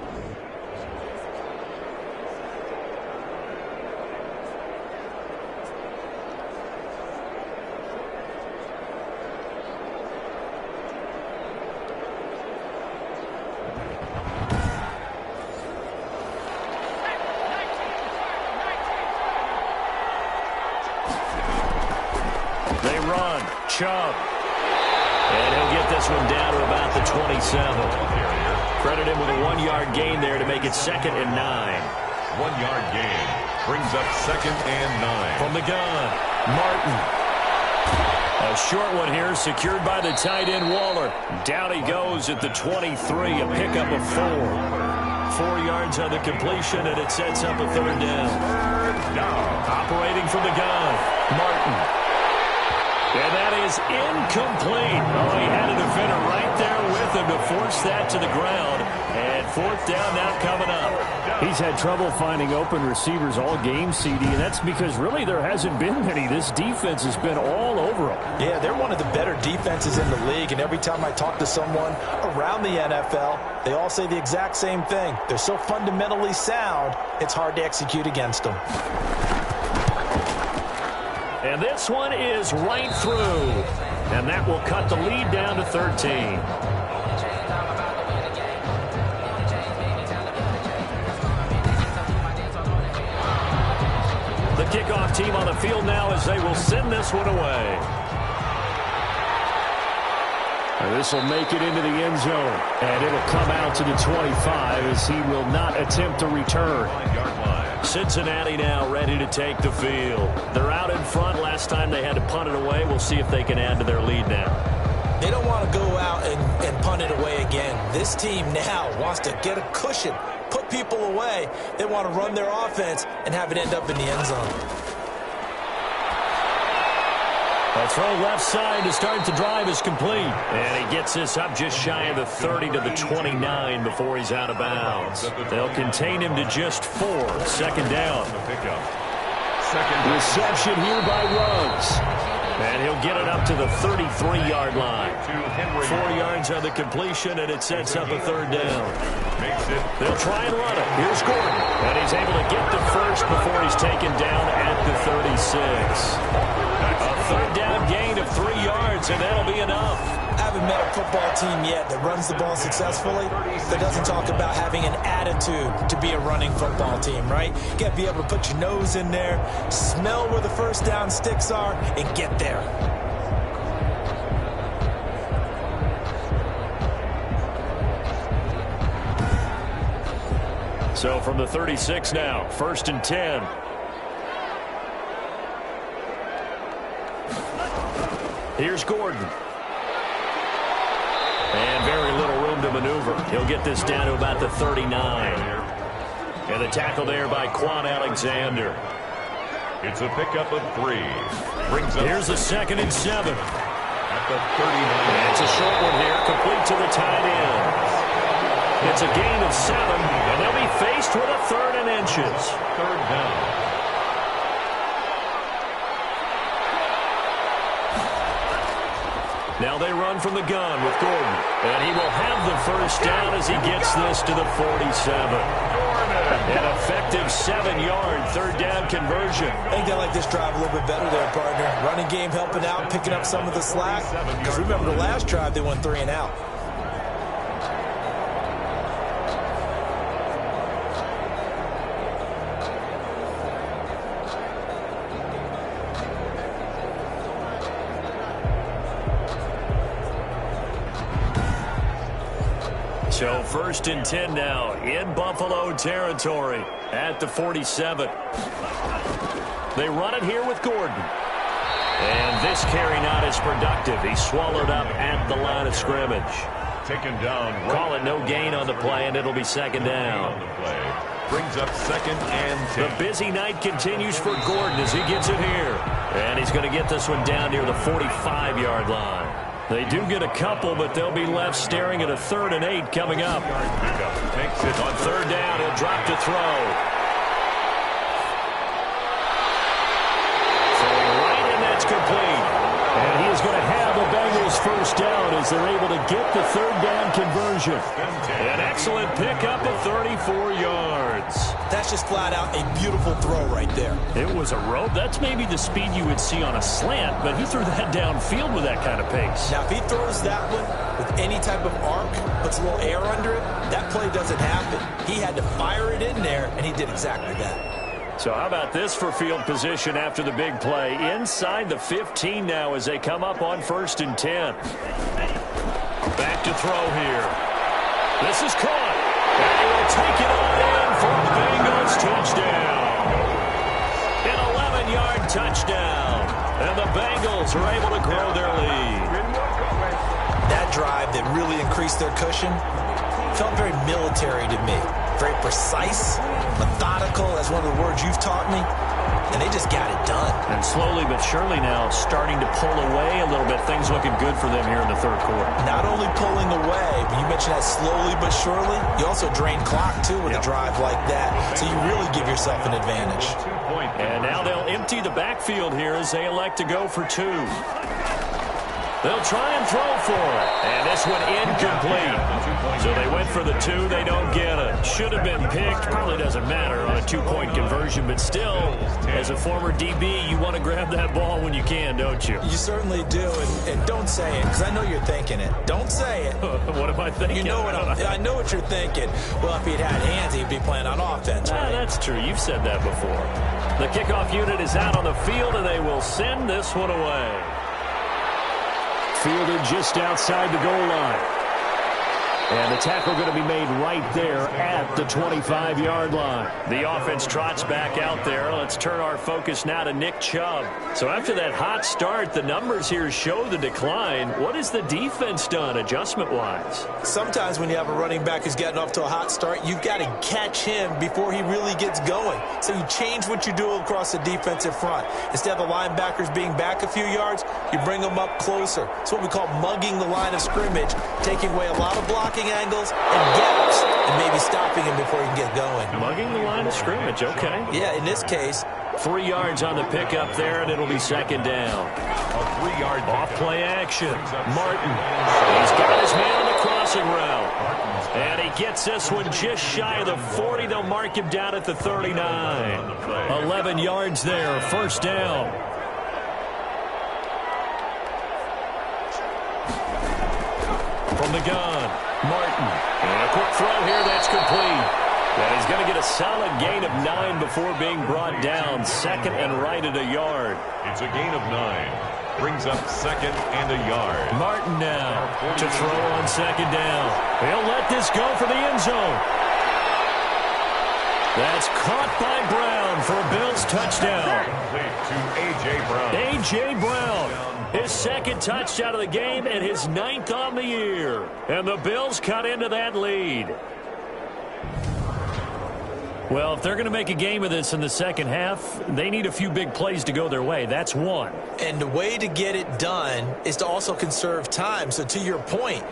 Chubb. And he'll get this one down to about the 27. Credit him with a 1-yard gain there to make it 2nd and 9. 1-yard gain brings up 2nd and 9. From the gun, Martin. A short one here, secured by the tight end Waller. Down he goes at the 23, a pickup of 4. 4 yards on the completion, and it sets up a 3rd down. Operating from the gun, Martin. And that is incomplete. Oh, he had a defender right there with him to force that to the ground. And 4th down now coming up. He's had trouble finding open receivers all game, CD, and that's because really there hasn't been many. This defense has been all over him. Yeah, they're one of the better defenses in the league, and every time I talk to someone around the NFL, they all say the exact same thing. They're so fundamentally sound, it's hard to execute against them. And this one is right through. And that will cut the lead down to 13. The kickoff team on the field now as they will send this one away. And this will make it into the end zone. And it'll come out to the 25 as he will not attempt to return. Cincinnati now ready to take the field. They're out in front. Last time they had to punt it away. We'll see if they can add to their lead now. They don't want to go out and punt it away again. This team now wants to get a cushion, put people away. They want to run their offense and have it end up in the end zone. A throw left side to start the drive is complete. And he gets this up just shy of the 30 to the 29 before he's out of bounds. They'll contain him to just 4. 2nd down. Reception here by Ruggs. And he'll get it up to the 33-yard line. 4 yards on the completion, and it sets up a 3rd down. They'll try and run it. Here's Gordon. And he's able to get to first before he's taken down at the 36. A 3rd down gain of 3 yards, and that'll be enough. I haven't met a football team yet that runs the ball successfully that doesn't talk about having an attitude to be a running football team, right? You got to be able to put your nose in there, smell where the 1st down sticks are, and get there. So from the 36 now, 1st and 10. Here's Gordon. And very little room to maneuver. He'll get this down to about the 39. And the tackle there by Quan Alexander. It's a pickup of 3. Here's a 2nd and 7. At the 39. It's a short one here, complete to the tight end. It's a gain of 7, and they'll be faced with a 3rd and inches. 3rd down. Now they run from the gun with Gordon. And he will have the 1st down as he gets this to the 47. An effective 7-yard 3rd down conversion. I think they like this drive a little bit better there, partner. Running game helping out, picking up some of the slack. Because remember the last drive, they went 3 and out. So 1st and 10 now in Buffalo territory at the 47. They run it here with Gordon. And this carry not as productive. He's swallowed up at the line of scrimmage. Taken down. Call it no gain on the play, and it'll be 2nd down. Brings up 2nd and 10. The busy night continues for Gordon as he gets it here. And he's going to get this one down near the 45-yard line. They do get a couple, but they'll be left staring at a 3rd and 8 coming up. Takes it on 3rd down. He'll drop to throw. Throwing right, and that's complete. And he is going to have the Bengals 1st down as they're able to get the 3rd down conversion. An excellent pickup of 34 yards. That's just flat out a beautiful throw right there. It was a rope. That's maybe the speed you would see on a slant, but he threw that downfield with that kind of pace. Now, if he throws that one with any type of arc, puts a little air under it, that play doesn't happen. He had to fire it in there, and he did exactly that. So how about this for field position after the big play? Inside the 15 now as they come up on 1st and 10. Back to throw here. This is caught. And he will take it on in for a Bengals touchdown. An 11-yard touchdown. And the Bengals are able to grow their lead. That drive that really increased their cushion felt very military to me. Very precise, methodical, that's one of the words you've taught me. And they just got it done. And slowly but surely now starting to pull away a little bit. Things looking good for them here in the third quarter. Not only pulling away, but you mentioned that slowly but surely. You also drain clock, too, with a drive like that. So you really give yourself an advantage. And now they'll empty the backfield here as they elect to go for two. They'll try and throw for it. And this one incomplete. So they went for the two. They don't get it. Should have been picked. Probably doesn't matter on a two-point conversion. But still, as a former DB, you want to grab that ball when you can, don't you? You certainly do. And don't say it, because I know you're thinking it. Don't say it. What am I thinking? You know what I know what you're thinking. Well, if he'd had hands, he'd be playing on offense. Right? That's true. You've said that before. The kickoff unit is out on the field, and they will send this one away. Fielded just outside the goal line. And the tackle going to be made right there at the 25-yard line. The offense trots back out there. Let's turn our focus now to Nick Chubb. So after that hot start, the numbers here show the decline. What has the defense done adjustment-wise? Sometimes when you have a running back who's getting off to a hot start, you've got to catch him before he really gets going. So you change what you do across the defensive front. Instead of the linebackers being back a few yards, you bring them up closer. It's what we call mugging the line of scrimmage, taking away a lot of blocking angles and gaps and maybe stopping him before he can get going. Mugging the line of scrimmage, okay. Yeah, in this case. 3 yards on the pickup there, and it'll be second down. A 3-yard off-play action. Martin. He's got his man on the crossing route. And he gets this one just shy of the 40. They'll mark him down at the 39. 11 yards there, first down. From the gun, Martin. And a quick throw here, that's complete. And he's going to get a solid gain of 9 before being brought down. Second and right at a yard. It's a gain of 9. Brings up second and a yard. Martin now to throw on second down. He'll let this go for the end zone. That's caught by Brown for a Bills touchdown. To A.J. Brown. A.J. Brown, his second touchdown of the game and his 9th on the year. And the Bills cut into that lead. Well, if they're going to make a game of this in the second half, they need a few big plays to go their way. That's one. And the way to get it done is to also conserve time. So to your point,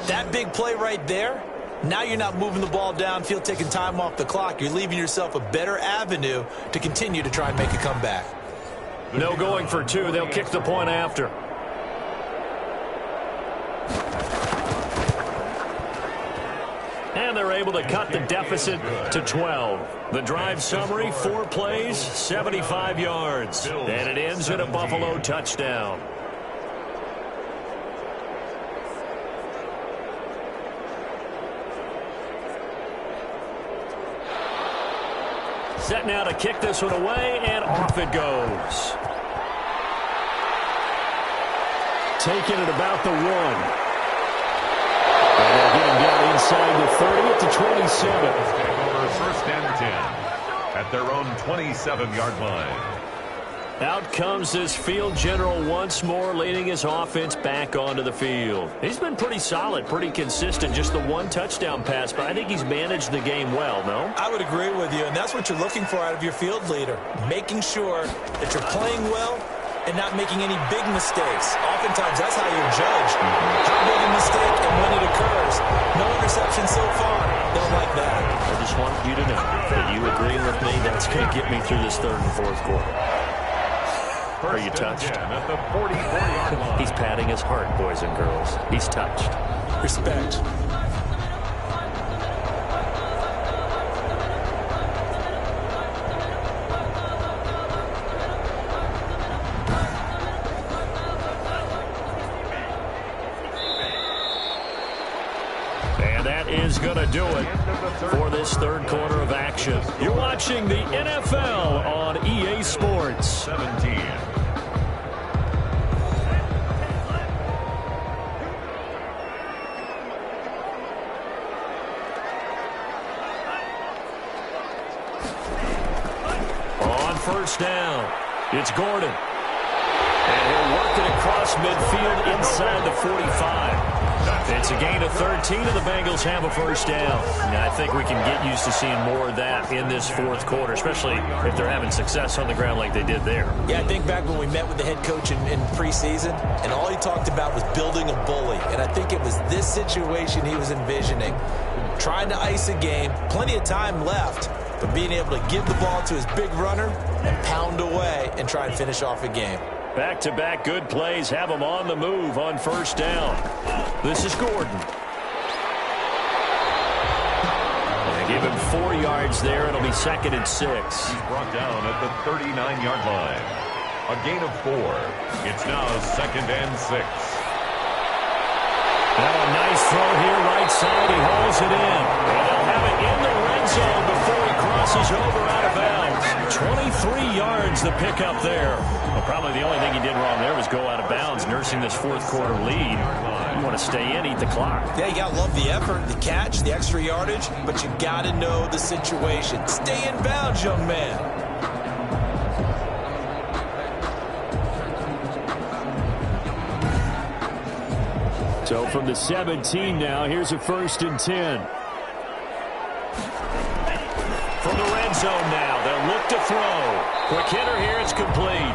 that big play right there, now you're not moving the ball downfield, taking time off the clock. You're leaving yourself a better avenue to continue to try and make a comeback. No going for two. They'll kick the point after. And they're able to cut the deficit to 12. The drive summary, 4 plays, 75 yards. And it ends in a Buffalo touchdown. Set now to kick this one away, and off it goes. Taking it about the 1. And they'll get him down inside the 30 at the 27. Over first and 10 at their own 27-yard line. Out comes this field general once more, leading his offense back onto the field. He's been pretty solid, pretty consistent, just the 1 touchdown pass, but I think he's managed the game well, no? I would agree with you, and that's what you're looking for out of your field leader, making sure that you're playing well and not making any big mistakes. Oftentimes, that's how you're judged. How big a mistake and when it occurs. No interception so far. Don't like that. I just want you to know that you agree with me. That's going to get me through this third and fourth quarter. Are you touched? At the 44-yard line. He's patting his heart, boys and girls. He's touched. Respect. And that is going to do it for this third quarter of action. You're watching the NFL on EA Sports. 17. first down. It's Gordon. And he'll work it across midfield inside the 45. It's a gain of 13, and the Bengals have a first down. Now, I think we can get used to seeing more of that in this fourth quarter, especially if they're having success on the ground like they did there. Yeah, I think back when we met with the head coach in preseason, and all he talked about was building a bully. And I think it was this situation he was envisioning. Trying to ice a game, plenty of time left, but being able to give the ball to his big runner and pound away and try and finish off a game. Back-to-back good plays have them on the move on first down. This is Gordon. They give him 4 yards there. It'll be 2nd and 6. He's brought down at the 39-yard line. A gain of 4. It's now 2nd and 6. Now a nice throw here, right side. He hauls it in. And they'll have it in the red zone before he crosses over out of bounds. 23 yards the pickup there. Well, probably the only thing he did wrong there was go out of bounds, nursing this fourth quarter lead. You want to stay in, eat the clock. Yeah, you got to love the effort, the catch, the extra yardage, but you got to know the situation. Stay in bounds, young man. So from the 17 now, here's a 1st and 10. From the red zone now, they'll look to throw. Quick hitter here, it's complete.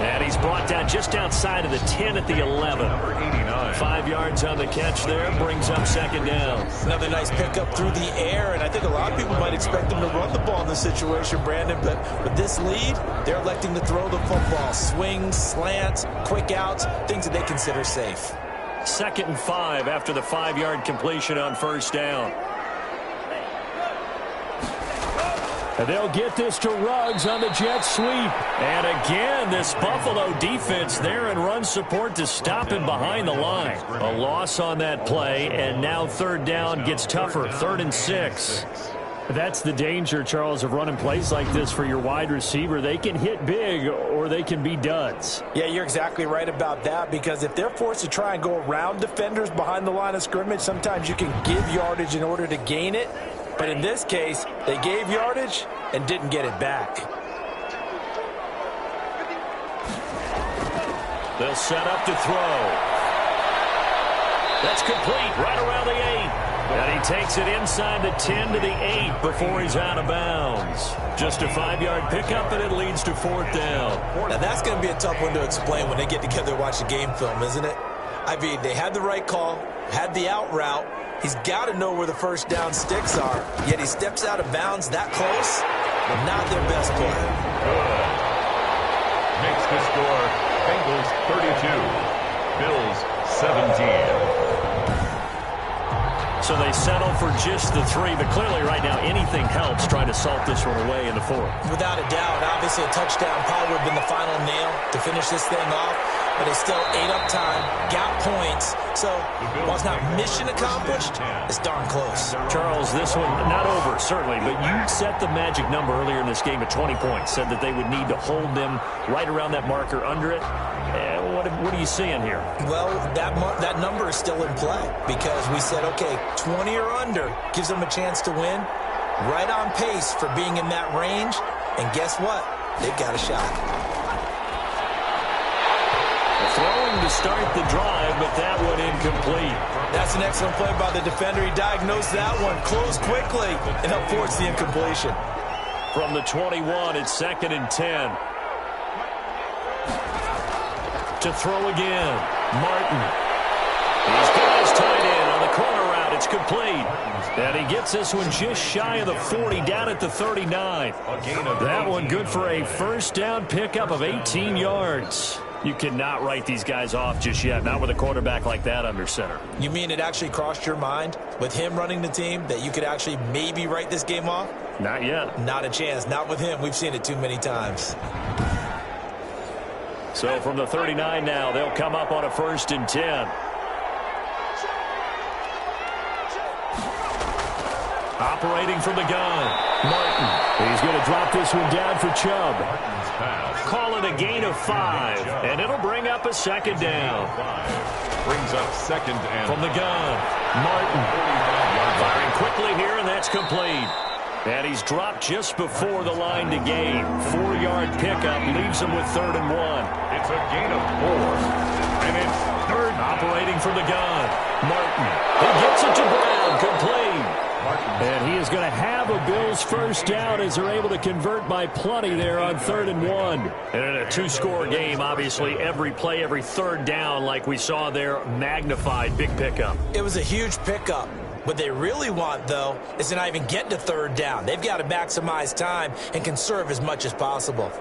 And he's brought down just outside of the 10 at the 11. Number 89. 5 yards on the catch there, brings up 2nd down. Another nice pickup through the air, and I think a lot of people might expect him to run the ball in this situation, Brandon, but with this lead, they're electing to throw the football. Swings, slants, quick outs, things that they consider safe. 2nd and 5 after the 5-yard completion on first down. And they'll get this to Ruggs on the jet sweep. And again, this Buffalo defense there in run support to stop him behind the line. A loss on that play, and now 3rd down gets tougher. 3rd and 6. That's the danger, Charles, of running plays like this for your wide receiver. They can hit big or they can be duds. Yeah, you're exactly right about that, because if they're forced to try and go around defenders behind the line of scrimmage, sometimes you can give yardage in order to gain it. But in this case, they gave yardage and didn't get it back. They'll set up to throw. That's complete right around the 8. And he takes it inside the 10 to the 8 before he's out of bounds. Just a 5-yard pickup, and it leads to 4th down. Now, that's going to be a tough one to explain when they get together and watch the game film, isn't it? I mean, they had the right call, had the out route. He's got to know where the first down sticks are, yet he steps out of bounds that close. Not their best play. Good. Makes the score Bengals 32, Bills 17. So they settle for just the 3, but clearly right now anything helps trying to salt this one away in the 4th. Without a doubt, obviously a touchdown probably would have been the final nail to finish this thing off, but they still ate up time, got points. So while it's not mission accomplished, it's darn close. Charles, this one not over, certainly, but you set the magic number earlier in this game at 20 points, said that they would need to hold them right around that marker under it. What are you seeing here? Well, that number is still in play because we said, okay, 20 or under gives them a chance to win. Right on pace for being in that range. And guess what? They've got a shot. Throwing to start the drive, but that one incomplete. That's an excellent play by the defender. He diagnosed that one, closed quickly, and helped force the incompletion. From the 21, it's 2nd and 10. To throw again, Martin. He's got his tight end on the corner route. It's complete. And he gets this one just shy of the 40, down at the 39. That one good for a first down pickup of 18 yards. You cannot write these guys off just yet, not with a quarterback like that under center. You mean it actually crossed your mind with him running the team that you could actually maybe write this game off? Not yet. Not a chance. Not with him. We've seen it too many times. So from the 39 now, they'll come up on a 1st and 10. Operating from the gun, Martin. He's going to drop this one down for Chubb. Call it a gain of 5, and it'll bring up a 2nd down. Brings up 2nd and from the gun, Martin. Firing quickly here, and that's complete. And he's dropped just before the line to gain. 4-yard pickup leaves him with 3rd and 1. It's a gain of 4. And it's 3rd. Operating from the gun. Martin. He gets it to Brown. Complete. And he is going to have a Bills first down as they're able to convert by plenty there on 3rd and 1. And in a 2-score game, obviously, every play, every 3rd down, like we saw there, magnified. Big pickup. It was a huge pickup. What they really want, though, is to not even get to 3rd down. They've got to maximize time and conserve as much as possible.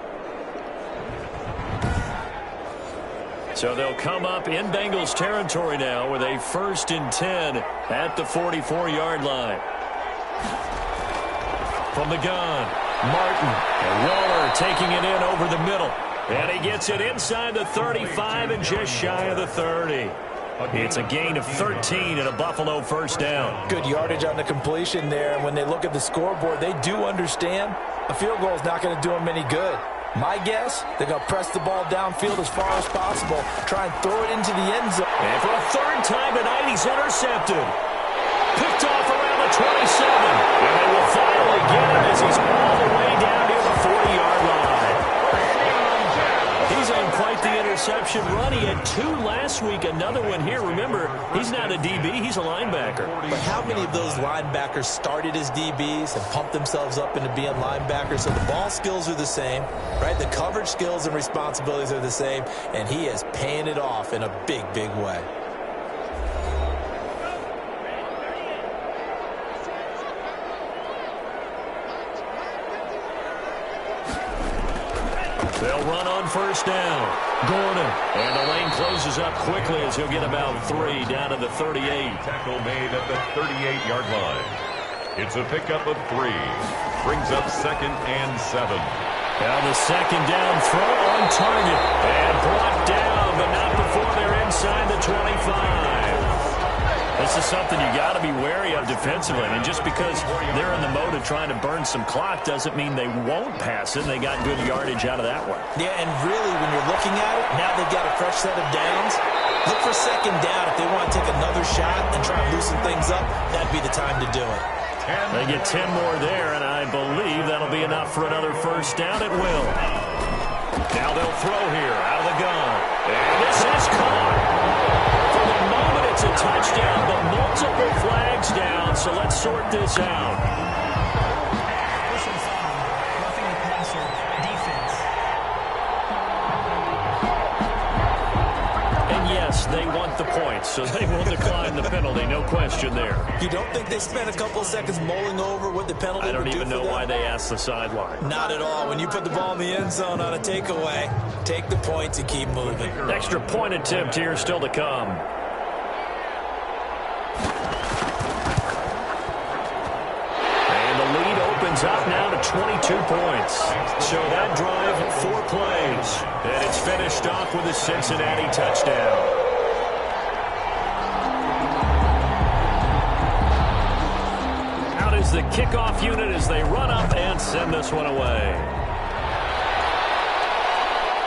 So they'll come up in Bengals territory now with a 1st and 10 at the 44-yard line. From the gun, Martin. And Waller taking it in over the middle. And he gets it inside the 35 and just shy of the 30. It's a gain of 13 and a Buffalo first down. Good yardage on the completion there. And when they look at the scoreboard, they do understand a field goal is not going to do them any good. My guess, they're going to press the ball downfield as far as possible, try and throw it into the end zone. And for a 3rd time tonight, he's intercepted. Picked off around the 27. And they will finally get him as he's all the way down near the 40-yard line. He's on quite the interception run. He had 2 last week, another one here. Remember, he's not a DB, he's a linebacker. But how many of those linebackers started as DBs and pumped themselves up into being linebackers? So the ball skills are the same, right? The coverage skills and responsibilities are the same, and he is paying it off in a big, big way. They'll run on first down. Gordon. And the lane closes up quickly as he'll get about 3 down to the 38. Tackle made at the 38-yard line. It's a pickup of 3. Brings up 2nd and 7. Now the 2nd down throw on target. And brought down, but not before they're inside the 25. This is something you got to be wary of defensively. I mean, just because they're in the mode of trying to burn some clock doesn't mean they won't pass it. They got good yardage out of that one. Yeah, and really, when you're looking at it, now they've got a fresh set of downs. Look for 2nd down. If they want to take another shot and try and loosen things up, that'd be the time to do it. They get 10 more there, and I believe that'll be enough for another first down. It will. Now they'll throw here out of the gun. And this is caught. For the moment, it's a touchdown, but multiple flags down, so let's sort this out. Roughing the passer, defense. And yes, they want the points, so they will decline the penalty, no question there. You don't think they spent a couple of seconds mulling over what the penalty I don't would do even for know them? why they asked the sideline. Not at all. When you put the ball in the end zone on a takeaway, take the points and keep moving. Extra point attempt here still to come. And the lead opens up now to 22 points. So that drive, 4 plays. And it's finished off with a Cincinnati touchdown. Out is the kickoff unit as they run up and send this one away.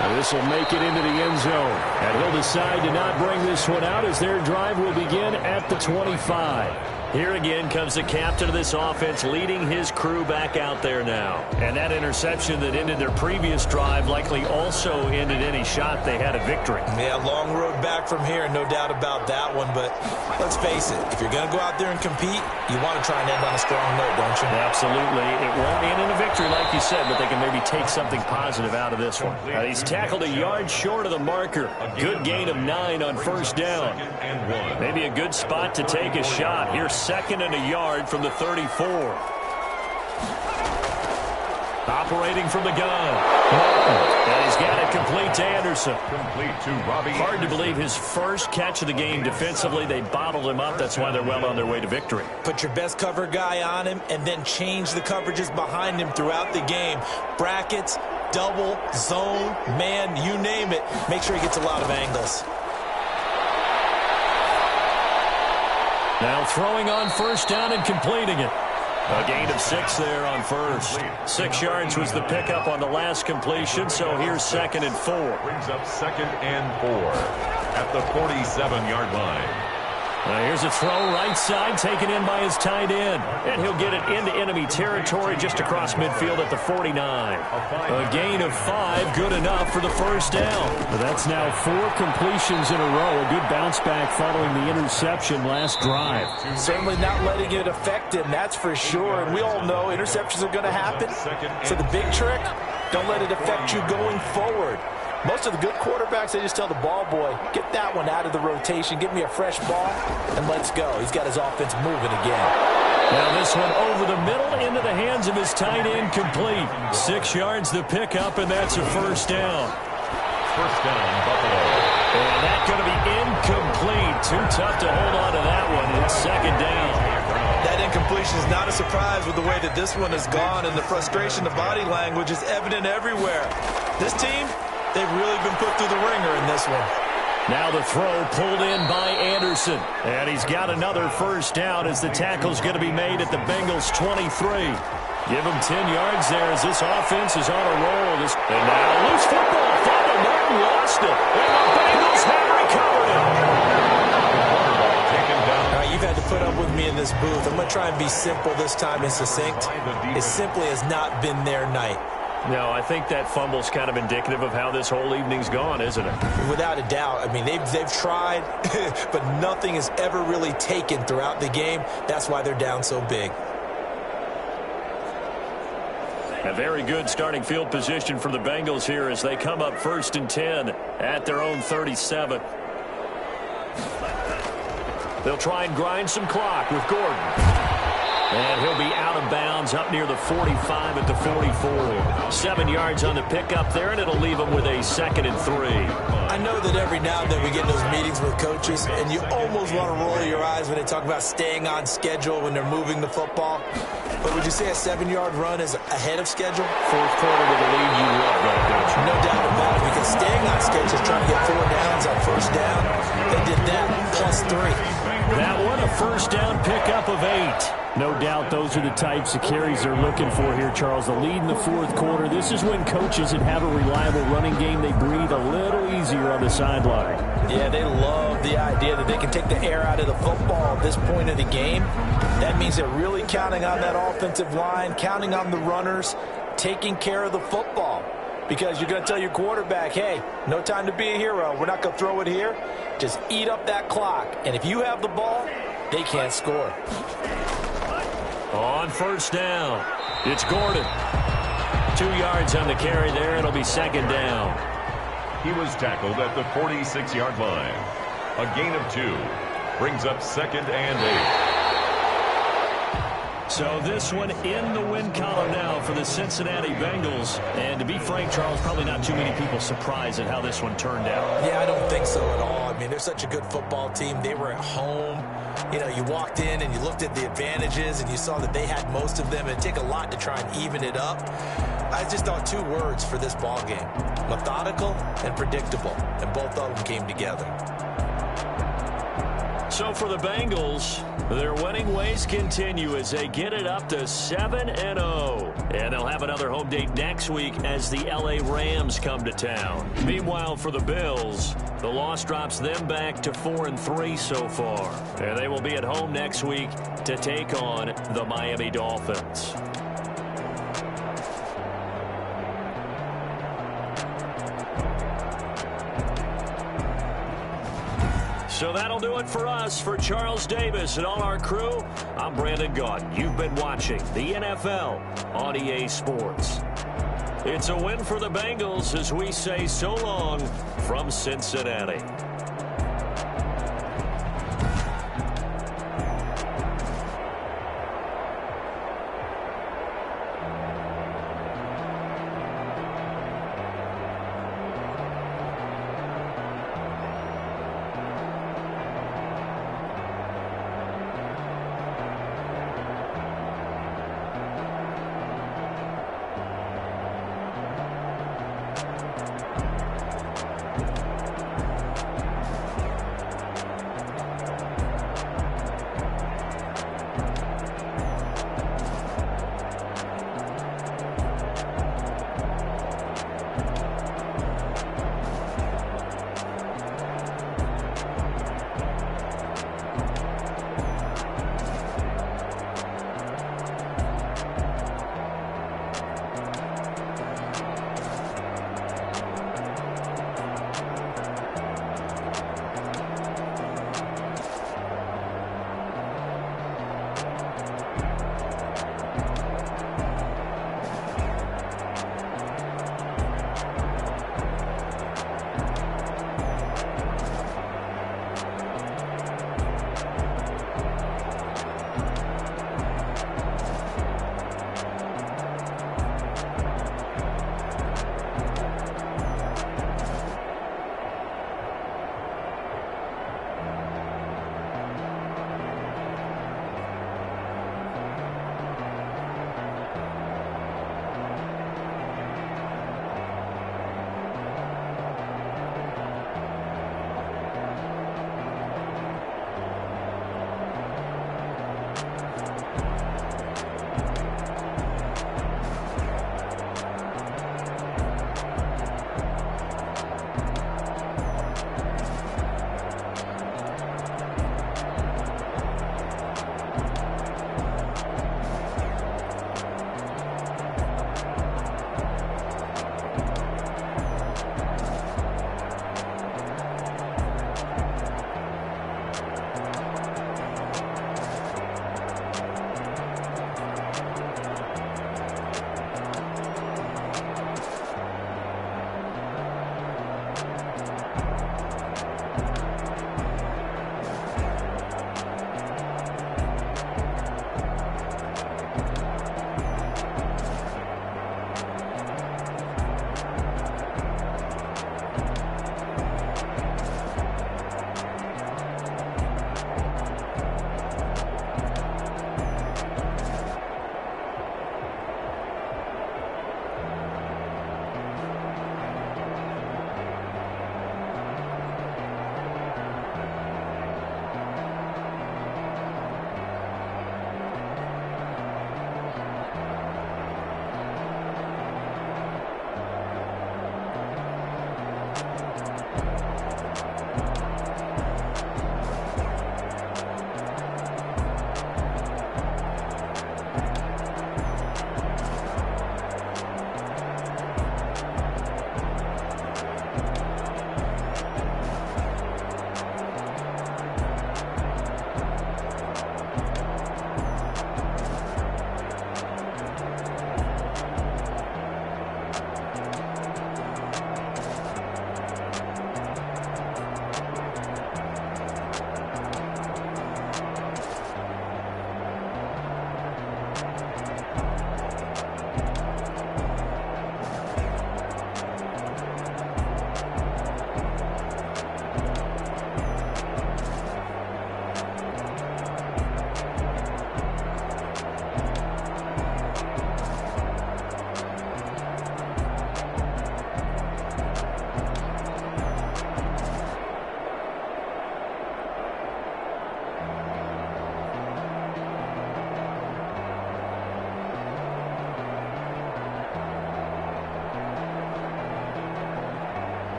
Now this will make it into the end zone. And he'll decide to not bring this one out as their drive will begin at the 25. Here again comes the captain of this offense leading his crew back out there now. And that interception that ended their previous drive likely also ended any shot they had a victory. Yeah, long road back from here, no doubt about that one. But let's face it, if you're going to go out there and compete, you want to try and end on a strong note, don't you? Absolutely. It won't end in a victory like you said, but they can maybe take something positive out of this one. He's tackled a yard short of the marker. Good gain of 9 on first down. Maybe a good spot to take a shot. Here's 2nd and a yard from the 34. Operating from the gun. And he's got it complete to Anderson. Complete to Robbie. Hard to believe his first catch of the game defensively. They bottled him up. That's why they're well on their way to victory. Put your best cover guy on him and then change the coverages behind him throughout the game. Brackets, double, zone, man, you name it. Make sure he gets a lot of angles. Now throwing on first down and completing it. A gain of 6 there on first. 6 yards was the pickup on the last completion, so here's 2nd and 4. Brings up 2nd and 4 at the 47-yard line. Here's a throw right side, taken in by his tight end. And he'll get it into enemy territory just across midfield at the 49. A gain of 5, good enough for the first down. Well, that's now 4 completions in a row. A good bounce back following the interception last drive. Certainly not letting it affect him, that's for sure. And we all know interceptions are going to happen. So the big trick, don't let it affect you going forward. Most of the good quarterbacks, they just tell the ball boy, get that one out of the rotation, give me a fresh ball, and let's go. He's got his offense moving again. Now this one over the middle into the hands of his tight end, complete. 6 yards the pickup, and that's a first down. First down, Buffalo. And that's going to be incomplete. Too tough to hold on to that one. It's second down. That incompletion is not a surprise with the way that this one has gone, and the frustration, the body language is evident everywhere. This team, they've really been put through the ringer in this one. Now the throw pulled in by Anderson. And he's got another first down as the tackle's going to be made at the Bengals 23. Give him 10 yards there as this offense is on a roll. And now loose football. Fumble. Martin lost it. And the Bengals have recovered it. All right, you've had to put up with me in this booth. I'm going to try and be simple this time and succinct. It simply has not been their night. No, I think that fumble's kind of indicative of how this whole evening's gone, isn't it? Without a doubt. I mean, they've tried, but nothing is ever really taken throughout the game. That's why they're down so big. A very good starting field position for the Bengals here as they come up 1st and 10 at their own 37. They'll try and grind some clock with Gordon. And he'll be out of bounds up near the 45 at the 44. 7 yards on the pickup there, and it'll leave him with a 2nd and 3. I know that every now and then we get in those meetings with coaches, and you almost want to roll your eyes when they talk about staying on schedule when they're moving the football. But would you say a 7-yard run is ahead of schedule? 4th quarter with the lead, you love that, don't you? No doubt about it, because staying on schedule, trying to get 4 downs on first down, they did that plus 3. That one, a first down pickup of 8. No doubt those are the types of carries they're looking for here, Charles. The lead in the 4th quarter. This is when coaches that have a reliable running game, they breathe a little easier on the sideline. Yeah, they love the idea that they can take the air out of the football at this point of the game. That means they're really counting on that offensive line, counting on the runners, taking care of the football. Because you're going to tell your quarterback, hey, no time to be a hero. We're not going to throw it here. Just eat up that clock. And if you have the ball, they can't score. On first down, it's Gordon. 2 yards on the carry there. It'll be 2nd down. He was tackled at the 46-yard line. A gain of 2 brings up 2nd and 8. So this one in the win column now for the Cincinnati Bengals. And to be frank, Charles, probably not too many people surprised at how this one turned out. Yeah, I don't think so at all. I mean, they're such a good football team. They were at home. You know, you walked in and you looked at the advantages and you saw that they had most of them. It'd take a lot to try and even it up. I just thought 2 words for this ball game: methodical and predictable. And both of them came together. So for the Bengals, their winning ways continue as they get it up to 7-0. And they'll have another home date next week as the LA Rams come to town. Meanwhile, for the Bills, the loss drops them back to 4-3 so far. And they will be at home next week to take on the Miami Dolphins. So that'll do it for us. For Charles Davis and all our crew, I'm Brandon Gaudin. You've been watching the NFL on EA Sports. It's a win for the Bengals as we say so long from Cincinnati.